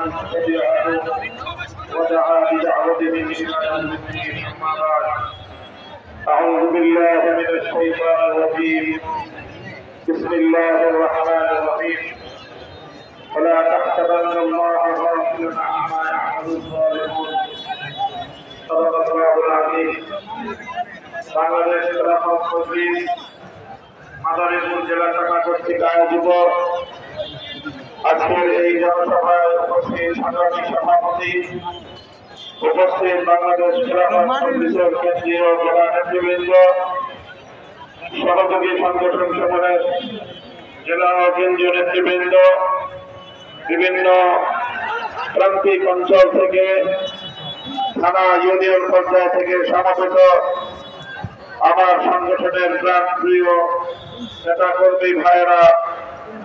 من تبعه ودعا بدعوته إلى يوم الدين. أما بعد، أعوذ بالله من الشيطان الرجيم. بسم الله الرحمن الرحيم. ولا تحسبن الله غافلا عما يعمل الظالمون. صدق الله العظيم. বাংলাদেশ খেলাফত মজলিস মাদারীপুর জেলা শাখা কর্তৃক আয়োজিত আজকের এই জনসভায় উপস্থিত সংগ্রামী সভাপতি, উপস্থিত বাংলাদেশ খেলাফত মজলিসের কেন্দ্রীয় জেলা নেতৃবৃন্দ, সহযোগী সংগঠন সমূহের জেলা ও কেন্দ্রীয় নেতৃবৃন্দ, বিভিন্ন প্রান্তিক অঞ্চল থেকে, থানা ইউনিয়ন পর্যায় থেকে সমবেত আমার সংগঠনের প্রাণপ্রিয় নেতাকর্মী ভাইয়েরা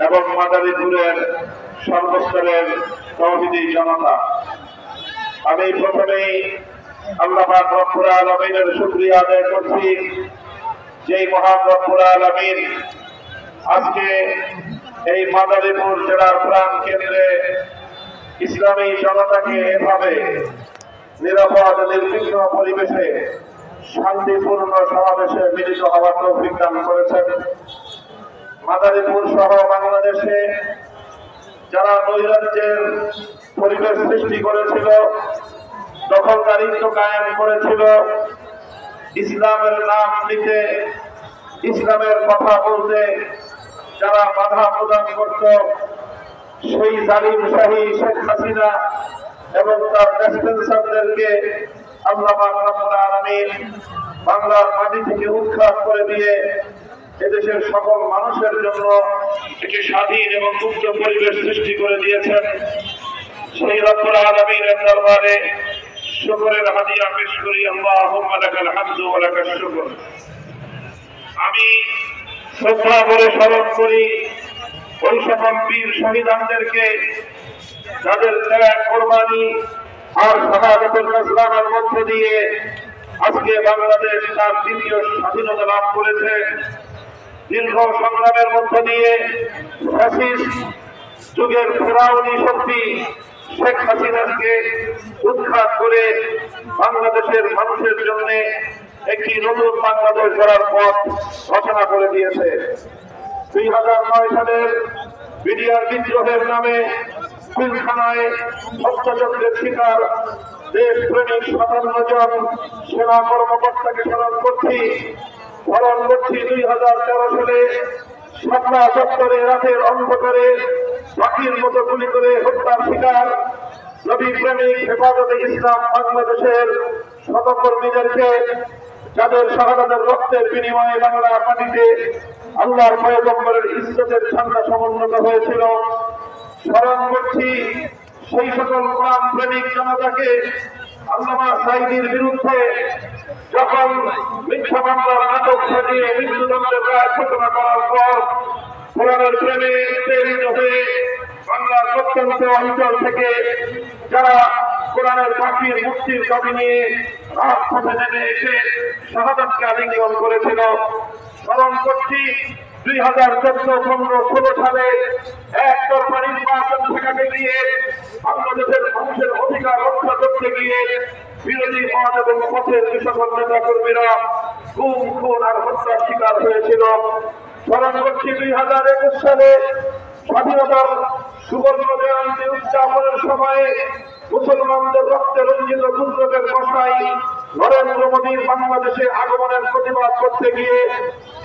এবং মাদারীপুরের সর্বস্তরের তৌহিদি জনতা, আমি প্রথমেই আল্লাহ পাক রব্বুল আলামিনের শুকরিয়া আদায় করছি, যেই মহান রব্বুল আলামিন আজকে এই মাদারীপুর জেলার প্রাণ কেন্দ্রে ইসলামী জনতাকে এভাবে নিরাপদ নির্বিঘ্ন পরিবেশে শান্তিপূর্ণ সমাবেশে মিলিত হওয়ার তৌফিক দান করেছেন। মাদারীপুর সহ বাংলাদেশে যারা নৈরাজ্যের পরিবেশ সৃষ্টি করেছিল, দখলদারিত্ব কায়েম করেছিল, ইসলামের নাম নিতে, ইসলামের কথা বলতে যারা বাধা প্রদান করত, সেই জালিম শাহী শেখ হাসিনা এবং তার ন্যাশনালিস্টদেরকে আল্লাহ পাক রব্বুল আলামিন বাংলার মাটি থেকে উৎখাত করে দিয়ে এদেশের সকল মানুষের জন্য একটি স্বাধীন এবং মুক্ত পরিবেশ সৃষ্টি করে দিয়েছেন। সেই রব্বুল আলামিনের দরবারে শুকরের হাদিয়া পেশ করি। আল্লাহুম্মা লাকাল হামদু ওয়া লাকাশ শুকর। আমি শ্রদ্ধা করে স্মরণ করি ওই সকল বীর শহীদদেরকে যাদের ত্যাগ, কোরবানি আর শাহাদাতের রাজনামার মধ্য দিয়ে আজকে বাংলাদেশ তার দ্বিতীয় স্বাধীনতা লাভ করেছে। দীর্ঘ সংগ্রামের মধ্য দিয়ে ফ্যাসিস্ট যুগের ফেরাউনি শক্তি শেখ হাসিনাকে উৎখাত করে বাংলাদেশের মানুষের জন্য একটি নতুন বাংলাদেশ গড়ার পথ রচনা করে দিয়েছে। 2009 সালের বিডিআর বিদ্রোহের নামে পিলখানায় হত্যাযজ্ঞের শিকার দেশপ্রেমিক 57 জন সেনা কর্মকর্তাকে স্মরণ করছি। 2013 সালে শাপলা চত্বরে রাতের অন্ধকারে পাখির মতো গুলি করে হত্যার শিকার নবী প্রেমিক হেফাজতে ইসলাম বাংলাদেশের সহকর্মীদেরকে, যাদের শাহাদাতের রক্তের বিনিময়ে বাংলার মাটিতে আল্লাহর পয়গম্বরের ইজ্জতের ঝান্ডা সমুন্নত হয়েছিল, স্মরণ করছি সেই সকল কোরআন প্রেমিক জনতাকে আল্লামা সাঈদীর বিরুদ্ধে যখন মিথ্যা মামলার নাটক সাজিয়ে মৃত্যুদণ্ডের রায় ঘোষণা করার পর কোরআনের প্রেমে প্রেরিত হয়ে বাংলার প্রত্যন্ত অঞ্চল থেকে যারা কোরআনের পাখির মুক্তির দাবি নিয়ে রাজপথে নেমে এসে শাহাদাতকে আলিঙ্গন করেছিল, স্মরণ করছি 2014-15-16 সালে একতরফা নির্বাচন ঠেকাতে গিয়ে বাংলাদেশের মানুষের অধিকার রক্ষা করতে গিয়ে বিরোধী মত এবং পথের যে সকল নেতা কর্মীরা গুম, খুন আর হত্যার শিকার হয়েছিল। স্মরণ করছি 2021 সালে স্বাধীনতার সুবর্ণ জয়ন্তী উদযাপনের সময়ে মুসলমানদের রক্তে রঞ্জিত দুর্যোগের বসাই নরেন্দ্র মোদীর বাংলাদেশে আগমনের প্রতিবাদ করতে গিয়ে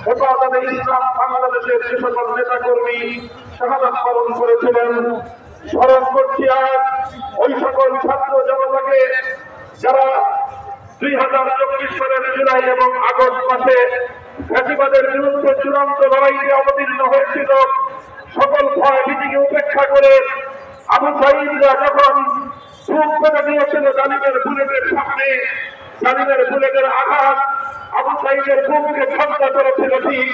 হেফাজতে ইসলাম বাংলাদেশের যে সকল নেতা কর্মী শাহাদাত বরণ করেছিলেন। স্মরণ করছি আজ ওই সকল ছাত্র জনতাকে যারা 2024 সালের জুলাই এবং আগস্ট মাসে ফ্যাসিবাদের বিরুদ্ধে চূড়ান্ত লড়াইতে অবতীর্ণ হয়েছিল। সকল ভয় ভীতিকে উপেক্ষা করে আবু সাঈদরা যখন বুক পেতে দিয়েছিল জালিমের বুলেটের সামনে, জালিমের বুলেটের আঘাত আবু সাঈদের বুককে ঠান্ডা করেছিল ঠিক,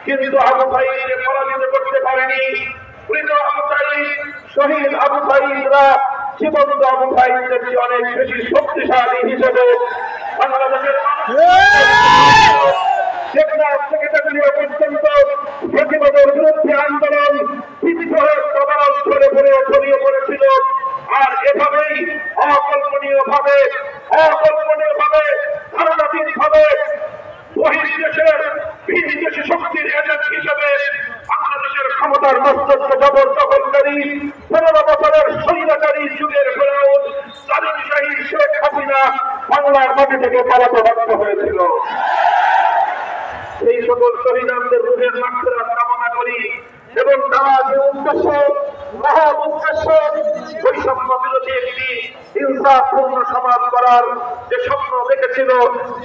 কিন্তু আবু সাঈদকে পরাজিত করতে পারেনি। মৃত আবু সাঈদ, শহীদ আবু সাঈদরা জীবন্ত আবু সাঈদের চেয়ে অনেক বেশি শক্তিশালী হিসেবে বাংলাদেশের টেকনাফ থেকে তেঁতুলিয়া পর্যন্ত প্রতিবাদের বিরুদ্ধে আন্দোলন বিদ্রোহের প্রবাল ছড়িয়ে পড়েছিল। আর এভাবেই অকল্পনীয় ভাবে ধারণাতীতভাবে বহির্দেশের বিদেশি শক্তির এজেন্ট হিসেবে বাংলাদেশের ক্ষমতার মস্তকে জবরদখলকারী 15 বছরের স্বৈরাচারী যুগের ফেরাউন জালিমশাহী শেখ হাসিনা বাংলার মাটি থেকে পালাতে বাধ্য হয়েছিল। সেই সকল শহীদদের রুহের মাগফিরাত কামনা করি এবং তারা যে উদ্দেশ্য, মহৎ উদ্দেশ্য, বৈষম্য বিরোধী একটি হিংসাপূর্ণ সমাজ করার যে স্বপ্ন দেখেছিল,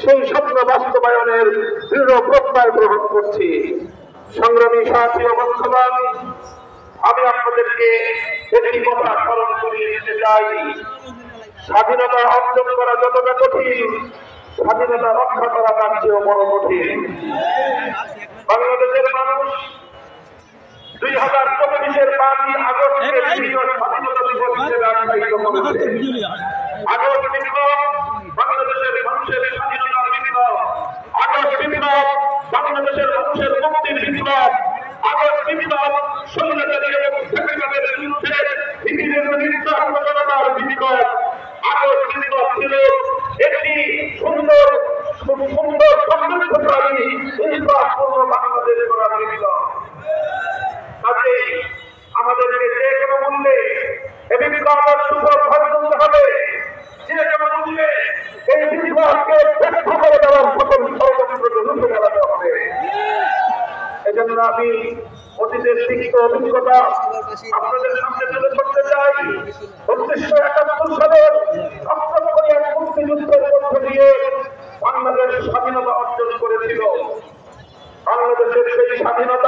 সেই স্বপ্ন বাস্তবায়নের দৃঢ় প্রত্যয় গ্রহণ করছি। সংগ্রামী সাথী ও বন্ধুগণ, আমি আপনাদেরকে একটি কথা স্মরণ করিয়ে দিতে চাই। স্বাধীনতা অর্জন করা যতটা কঠিন, স্বাধীনতা রক্ষা করা তার চেয়েও বড় কঠিন। বাংলাদেশের মানুষ 2024-এর 5ই আগস্টকে স্বাধীনতা দিবস হিসেবে আখ্যায়িত করেছে। আগস্ট বিপ্লব বাংলাদেশের মানুষের স্বাধীনতার বিপ্লব, আগস্ট বিপ্লব বাংলাদেশের মানুষের মুক্তির বিপ্লব, আগস্ট বিপ্লব স্বৈরাচারী এবং ফ্যাসিবাদের বিরুদ্ধে জনতার বিপ্লব। আগস্ট বিপ্লব ছিল একটি সুন্দর সমৃদ্ধশালী ইনফ্রাস্ট্রাকচার বাংলাদেশ গড়ার বিপ্লব। কাজেই আমাদেরকে যে কোনো মূল্যে এই বিপ্লবের সুফল ভোগ করতে হবে, যে কোনো মূল্যে এই বিপ্লবকে ব্যর্থ করে দেওয়ার সকল ষড়যন্ত্রকে রুখে দাঁড়াতে হবে। এজন্য আমি অতীতের তিক্ত অভিজ্ঞতা আপনাদের সামনে তুলে ধরতে চাই। 1971 সালের অক্টোবরের মুক্তিযুদ্ধের মধ্য দিয়ে বাংলাদেশ স্বাধীনতা অর্জন করেছিল। বাংলাদেশের সেই স্বাধীনতা